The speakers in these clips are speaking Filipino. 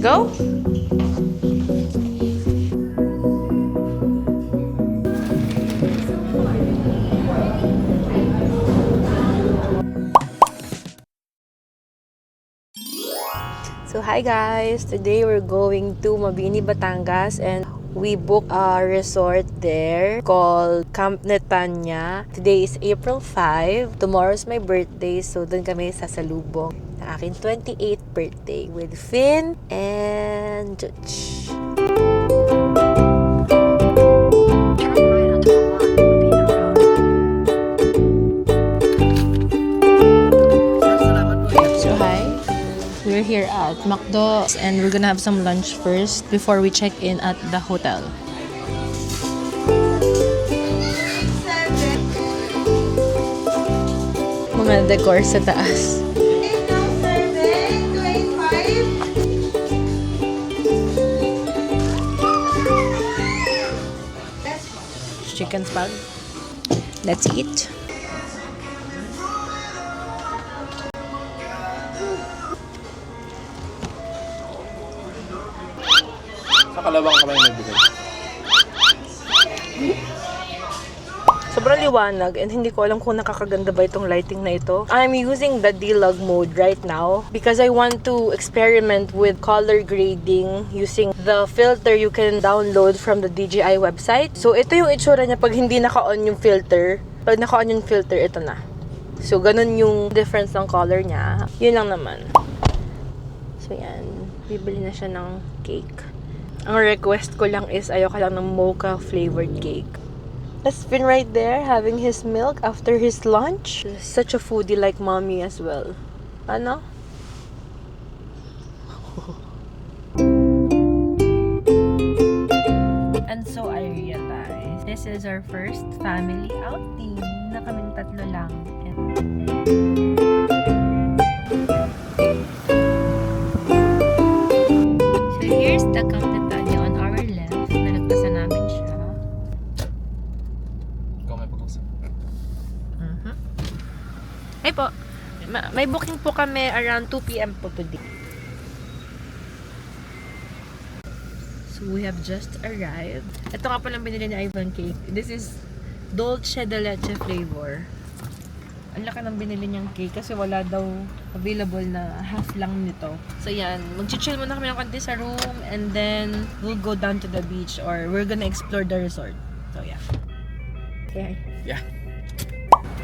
Go! So hi guys! Today we're going to Mabini, Batangas and we booked a resort there called Camp Netanya. Today is April 5. Tomorrow's my birthday, so dun kami sasalubong ng aking 28th birthday with Finn and Judge. So hi! We're here at McDo and we're gonna have some lunch first before we check in at the hotel. Mga decor sa taas. Chicken spag. Let's eat. Sa kalawang kamay nagbigay. Sobrang liwanag and hindi ko alam kung nakakaganda ba itong lighting na ito. I'm using the D-Log mode right now because I want to experiment with color grading using the filter you can download from the DJI website. So ito yung itsura niya pag hindi naka-on yung filter. Pag naka-on yung filter, ito na. So ganun yung difference ng color niya. Yun lang naman. So yan, bibili na siya ng cake. Ang request ko lang is ayoko lang ng mocha flavored cake. That's Finn right there having his milk after his lunch. Such a foodie like mommy as well. Ano? And so I realized this is our first family outing na kaming tatlo lang. So here's the Camp Netanya on our left. Nalagpasan namin siya. Ikaw may pag-usap. Ay po, may booking po kami around 2 p.m. po today. So we have just arrived. Ito nga palang binili ni Ivan cake. This is Dolce de Leche flavor. Ang laki ng binili niyang cake kasi wala daw available na half lang nito. So yan, mag-chill muna kami ng konti sa room and then we'll go down to the beach or we're gonna explore the resort. So yeah. Okay. Yeah.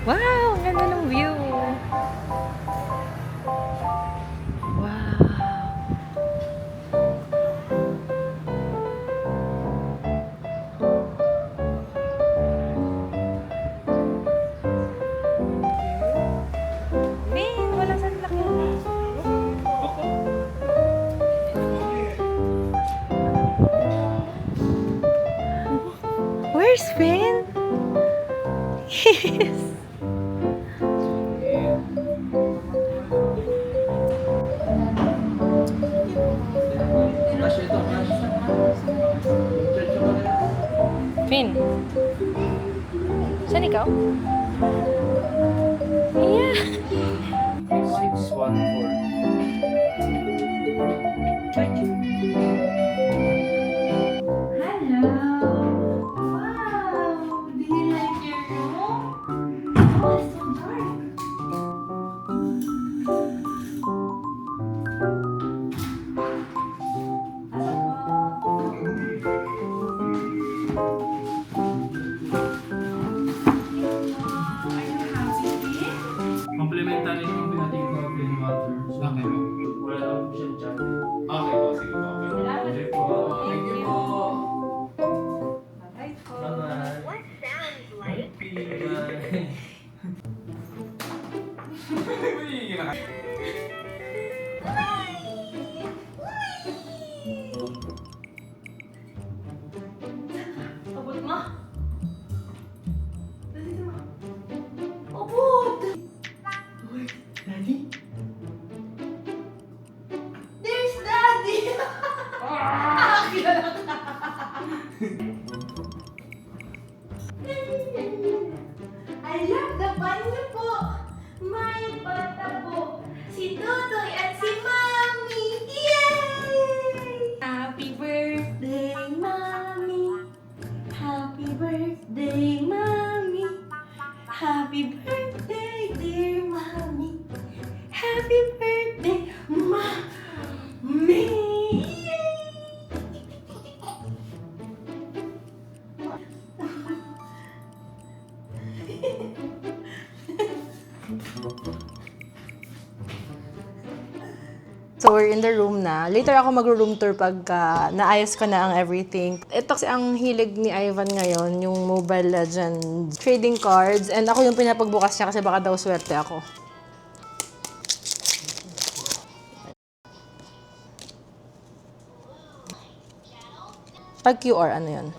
Wow! Ang ganda ng view! Wow! Min! Wala sa laki! Where's Finn? Yes! Finn, saan ikaw? Yeah! 614. Hello! Wow! Do you like your room? Oh, it's so dark. Are you happy, Finn? Complementary yung pinating ko plain water. So, Okay po. wala lang po siyang chocolate. Okay po, sige po. Okay. Salamat Okay po. po. Thank you. Bye-bye. Bye-bye po. Bye-bye. What sounds like? Bye. Abot mo. Dali mo. Opo! Uy, Daddy? There's Daddy! Kilala ka! I love the banyo po! My bata po! Happy birthday, Mommy! So, we're in the room na. Later ako mag-room tour pagka naayos ko na ang everything. Ito kasi ang hilig ni Ivan ngayon, yung Mobile Legends trading cards. And ako yung pinapagbukas niya kasi baka daw swerte ako. Pag QR, ano yun?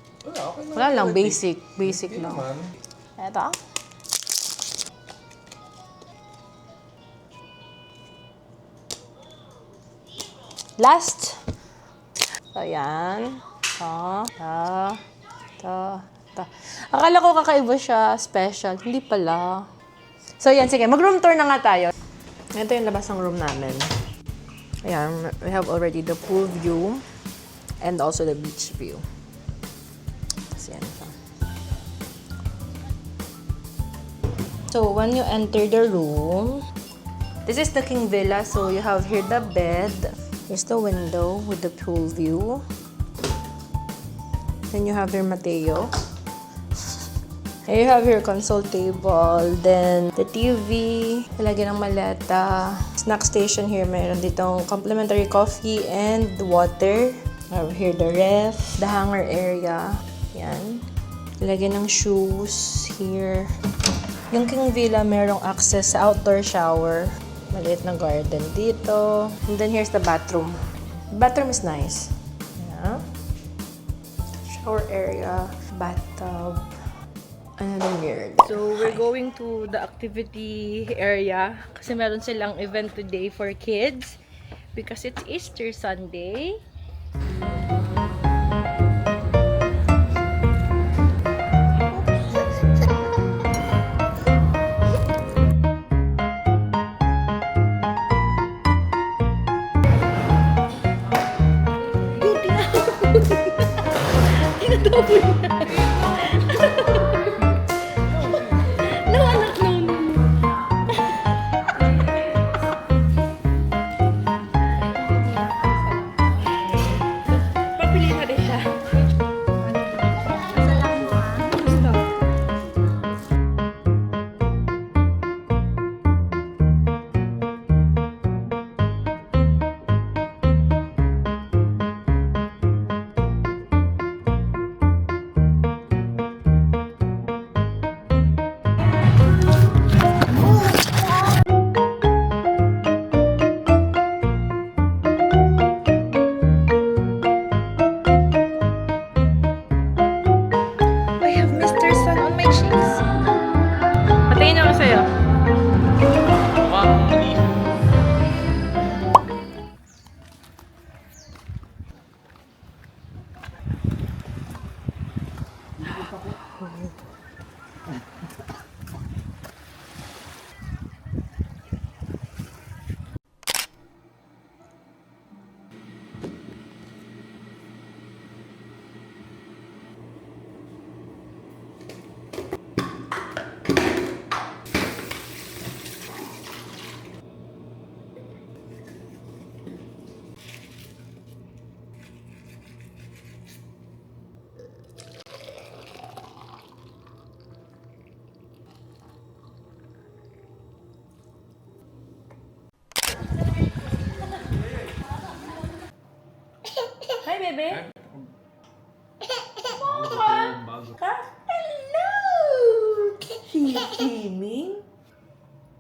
Wala lang, basic. Basic lang. Ito. Last. So, yan. Ito. Akala ko kakaiba siya, special. Hindi pala. So, yan. Sige, mag-room tour na nga tayo. Ito yung labas ng room namin. Ayan, we have already the pool view and also the beach view. So, yan siya. So, when you enter the room, this is the King Villa. So, you have here the bed. Here's the window with the pool view. Then you have your Mateo. And you have your console table. Then the TV. Lagyan ng maleta. Snack station here. Mayroon ditong complimentary coffee and water. I have here the ref. The hanger area. Yan. Lagyan ng shoes here. Yung King Villa merong access sa outdoor shower. Maliit na garden dito. And then here's the bathroom. The bathroom is nice. Yeah. Shower area, bathtub, another mirror. So we're going to the activity area kasi meron silang event today for kids because it's Easter Sunday. No, anak, no. Papiliin na rin siya. I have Mr. Sun on my cheeks. Patayin ako sa'yo. Hi, bebe. Hello! She's swimming.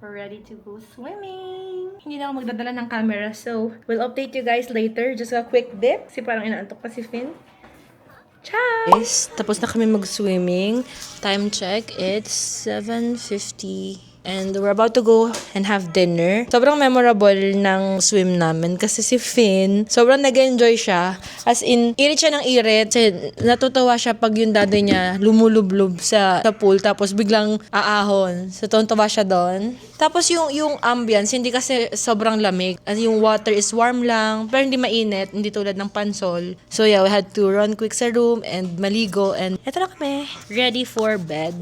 We're ready to go swimming. Hindi na ako magdadala ng camera, so we'll update you guys later. Just a quick dip. Kasi parang inaantok pa si Finn. Ciao! Guys, tapos na kami mag-swimming. Time check, it's 7:50. And we're about to go and have dinner. Sobrang memorable ng swim namin kasi si Finn, sobrang nag-enjoy siya. As in, irit siya ng irit. Kasi natutuwa siya pag yung daddy niya lumulublob sa pool tapos biglang aahon. So, tuntuwa siya doon. Tapos yung ambience, hindi kasi sobrang lamig. As yung water is warm lang, pero hindi mainit, hindi tulad ng pansol. So yeah, we had to run quick sa room and maligo. And eto na kami, ready for bed.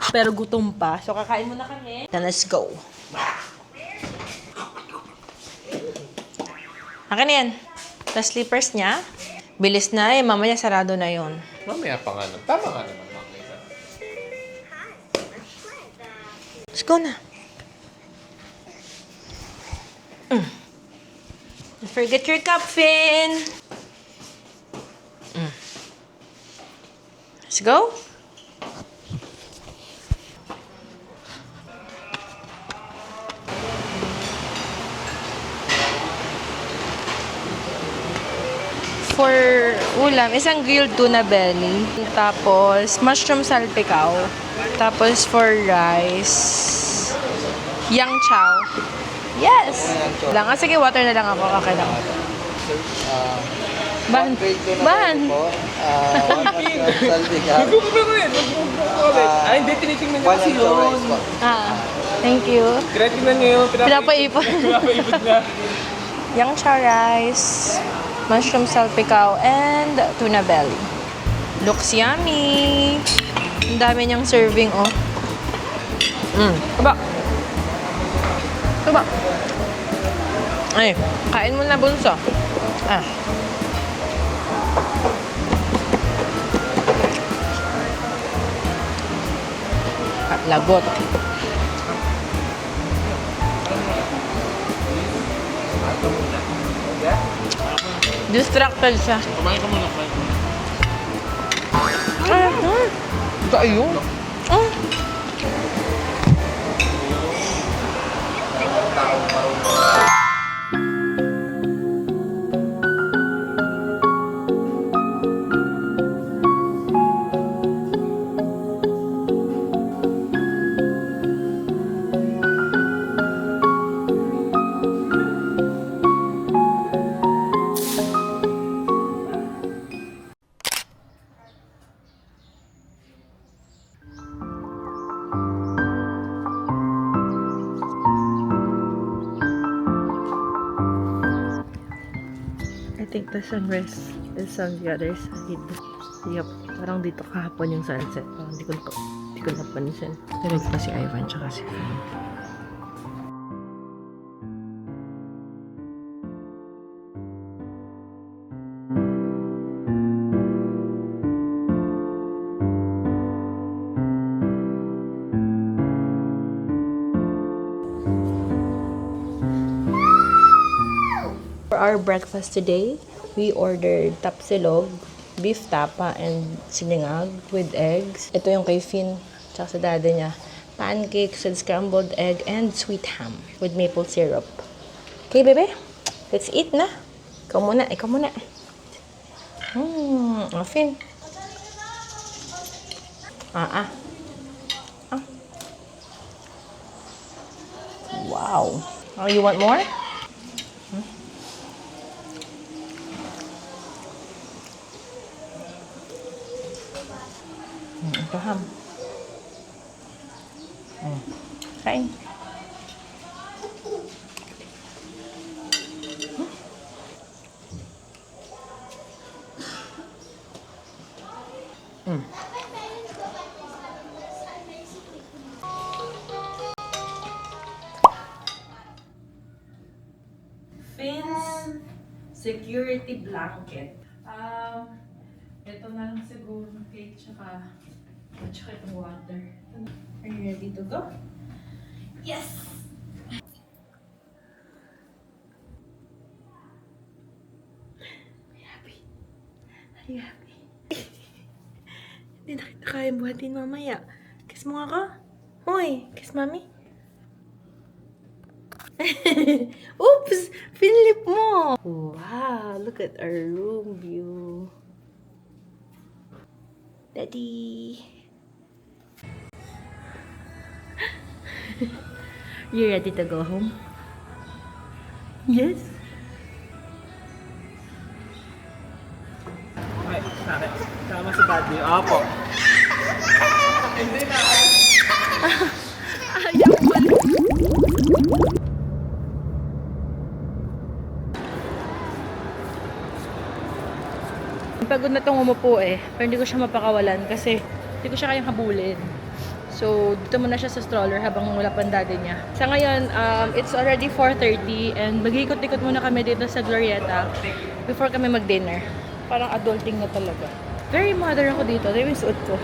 Pero gutom pa. So, kakain muna kami. Then, let's go. Akin na yan. Tapos slippers niya. Bilis na eh. Mamaya sarado na yon. Mamaya pa nga naman. Tama nga naman. Mamaya. Let's go na. Don't forget your cup, Finn. Let's go. For ulam, isang grilled tuna belly. Tapos, mushroom salpicao. Tapos, for rice, yang chow. Yes! Lang. Ah, sige, water na lang ako. Okay lang. Ban. Ban. Ay, hindi. Tinitingnan niya kasi yun. Ah, thank you. Tinitingnan niya yun. Pinapaipon. Pinapaipon niya. Yang chow rice, mushroom salpicao, and tuna belly. Looks yummy. Ang dami niyang serving, oh. Aba. Aba. Ay, kain mo na, bunso. Ah. At lagot. Distracted siya. Kumain ka muna. Kumain ka muna. Tayo? Oh. I think the sunrise is on the other side. Yup. Parang dito kahapon yung sunset. Parang hindi ko napansin. Tinig pa si Ivan tsaka si Finn. For our breakfast today, we ordered tapsilog, beef tapa, and siningag with eggs. Ito yung kay Finn, tsaka sa dada niya. Pancakes with scrambled egg and sweet ham with maple syrup. Okay, bebe? Let's eat na. Ikaw muna, ikaw muna. Oh, Finn. Ah. Wow. Oh, you want more? Ito ham. Kain. Finn's security blanket. Ito na lang siguro cake tsaka itong water. Are you ready to go? Yes! Are you happy? Are you happy? Hindi na kita kaya buhatin mamaya. Kiss mo nga ka? Hoy! Kiss mami? Oops! Pinlip mo! Wow! Look at our room view. Daddy! You ready to go home? Yes? Ay, sakit. Tama si Daddy. Opo. Hindi na. Ayaw pala. Pagod na itong umupo eh. Pero hindi ko siya mapakawalan kasi hindi ko siya kayang habulin. So, dito muna siya sa stroller habang wala pang daddy niya. Sa ngayon, it's already 4:30 and mag-ikot-ikot muna kami dito sa Glorieta before kami mag-dinner. Parang adulting na talaga. Very modern ako dito. Ito yung suot ko.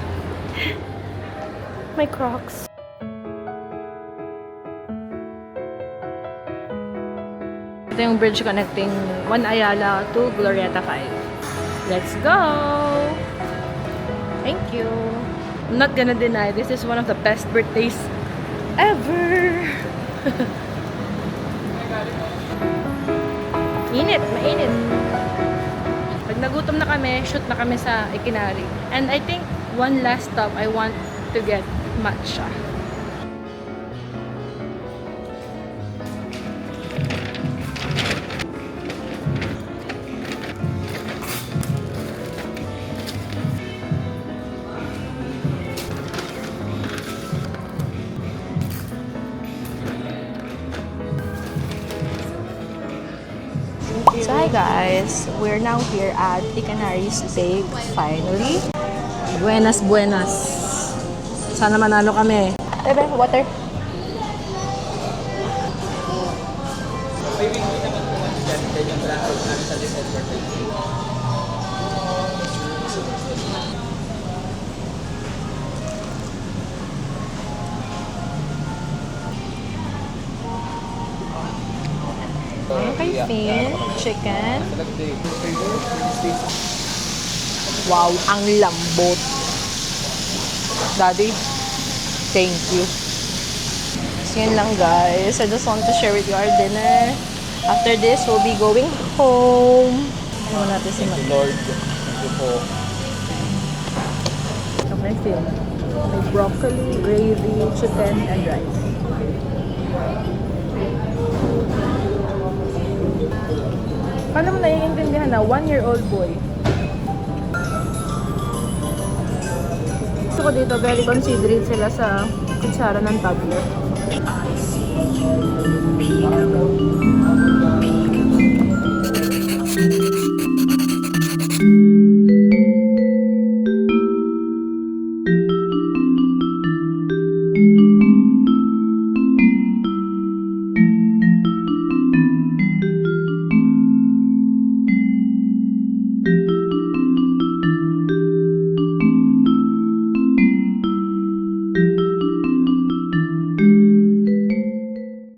My Crocs. Ito yung bridge connecting One Ayala to Glorieta 5. Let's go! Thank you. I'm not gonna deny, this is one of the best birthdays ever! Init, mainit. Pag nagutom na kami, shoot na kami sa Ikinari. And I think one last stop, I want to get matcha. So hi guys, we're now here at Ikanari Steak finally. Buenas, buenas. Sana manalo kami. Bebe, water. May wing naman po kami dyan. Then yung black out namin sa December 20. Okay, fin, chicken. Wow, ang lambot. Daddy, thank you. So yun lang guys. I just want to share with you our dinner. After this, we'll be going home. Ano mo natin si Mat? Lord, thank you po. Okay, fin. May broccoli, gravy, chicken, and rice. Paano mo naiintindihan na 1-year-old boy? Gusto ko dito, very considerate sila sa kutsara ng toddler.